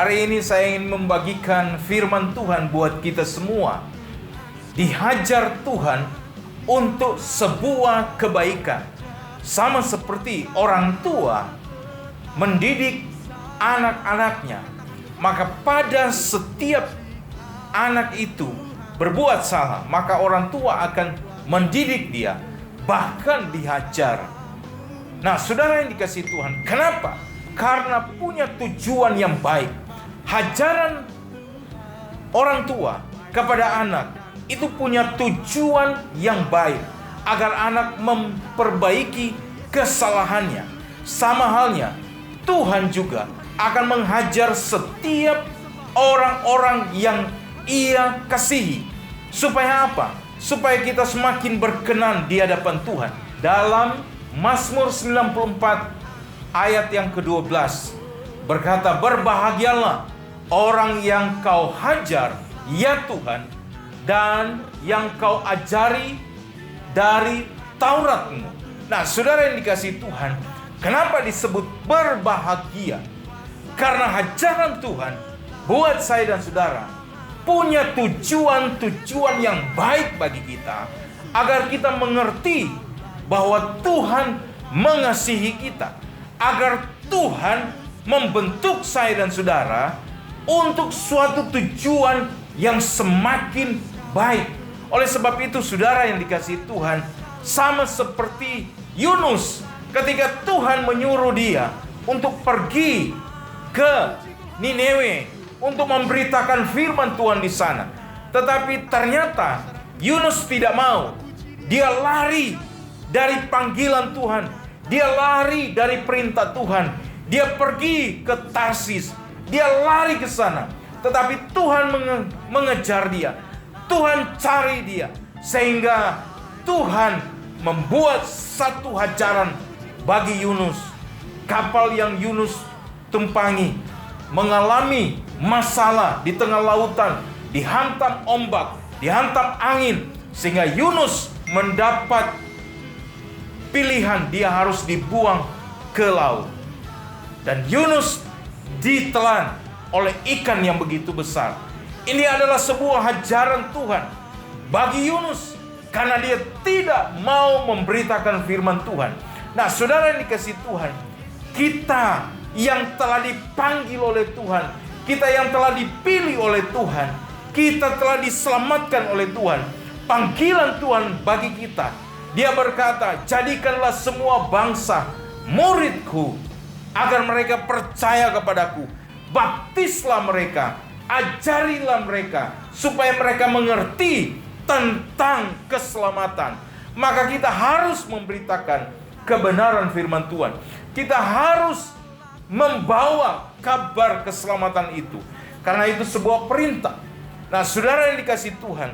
Hari ini saya ingin membagikan firman Tuhan buat kita semua. Dihajar Tuhan untuk sebuah kebaikan. Sama seperti orang tua mendidik anak-anaknya, maka pada setiap anak itu berbuat salah, maka orang tua akan mendidik dia, bahkan dihajar. Nah, saudara yang dikasihi Tuhan, kenapa? Karena punya tujuan yang baik. Hajaran orang tua kepada anak itu punya tujuan yang baik, agar anak memperbaiki kesalahannya. Sama halnya, Tuhan juga akan menghajar setiap orang-orang yang Ia kasihi. Supaya apa? Supaya kita semakin berkenan di hadapan Tuhan. Dalam Mazmur 94 ayat yang ke-12 berkata, "Berbahagialah orang yang Kau hajar, ya Tuhan, dan yang Kau ajari dari Taurat-Mu." Nah, saudara yang dikasihi Tuhan, kenapa disebut berbahagia? Karena hajaran Tuhan buat saya dan saudara punya tujuan-tujuan yang baik bagi kita, agar kita mengerti bahwa Tuhan mengasihi kita, agar Tuhan membentuk saya dan saudara untuk suatu tujuan yang semakin baik. Oleh sebab itu, saudara yang dikasihi Tuhan, sama seperti Yunus ketika Tuhan menyuruh dia untuk pergi ke Niniwe untuk memberitakan firman Tuhan di sana. Tetapi ternyata Yunus tidak mau. Dia lari dari panggilan Tuhan. Dia lari dari perintah Tuhan. Dia pergi ke Tarsis. Dia lari ke sana. Tetapi Tuhan mengejar dia. Tuhan cari dia. Sehingga Tuhan membuat satu hajaran bagi Yunus. Kapal yang Yunus tumpangi mengalami masalah di tengah lautan, dihantam ombak, dihantam angin, sehingga Yunus mendapat pilihan, dia harus dibuang ke laut. Dan Yunus ditelan oleh ikan yang begitu besar. Ini adalah sebuah hajaran Tuhan bagi Yunus, karena dia tidak mau memberitakan firman Tuhan. Nah, saudara yang dikasihi Tuhan, kita yang telah dipanggil oleh Tuhan, kita yang telah dipilih oleh Tuhan, kita telah diselamatkan oleh Tuhan. Panggilan Tuhan bagi kita, Dia berkata, "Jadikanlah semua bangsa muridku, agar mereka percaya kepadaku. Baptislah mereka, ajarilah mereka, supaya mereka mengerti tentang keselamatan." Maka kita harus memberitakan kebenaran firman Tuhan. Kita harus membawa kabar keselamatan itu, karena itu sebuah perintah. Nah, saudara yang dikasihi Tuhan,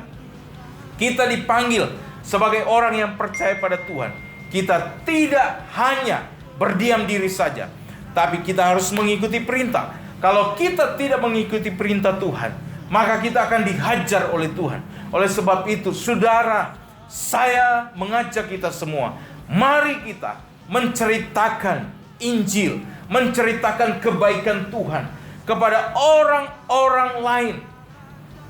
kita dipanggil sebagai orang yang percaya pada Tuhan. Kita tidak hanya berdiam diri saja, tapi kita harus mengikuti perintah. Kalau kita tidak mengikuti perintah Tuhan, maka kita akan dihajar oleh Tuhan. Oleh sebab itu, saudara, saya mengajak kita semua, mari kita menceritakan Injil, menceritakan kebaikan Tuhan kepada orang-orang lain.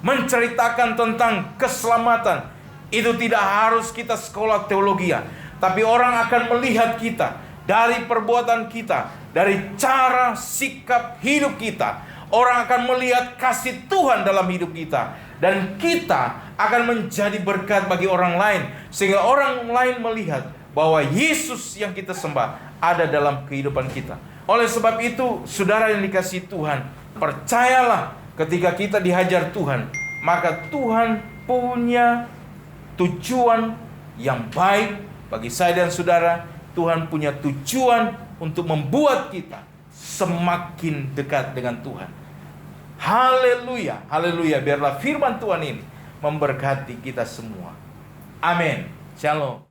Menceritakan tentang keselamatan itu tidak harus kita sekolah teologi, tapi orang akan melihat kita dari perbuatan kita, dari cara sikap hidup kita. Orang akan melihat kasih Tuhan dalam hidup kita, dan kita akan menjadi berkat bagi orang lain, sehingga orang lain melihat bahwa Yesus yang kita sembah ada dalam kehidupan kita. Oleh sebab itu, saudara yang dikasihi Tuhan, percayalah, ketika kita dihajar Tuhan, maka Tuhan punya tujuan yang baik bagi saya dan saudara. Tuhan punya tujuan untuk membuat kita semakin dekat dengan Tuhan. Haleluya, haleluya. Biarlah firman Tuhan ini memberkati kita semua. Amin. Shalom.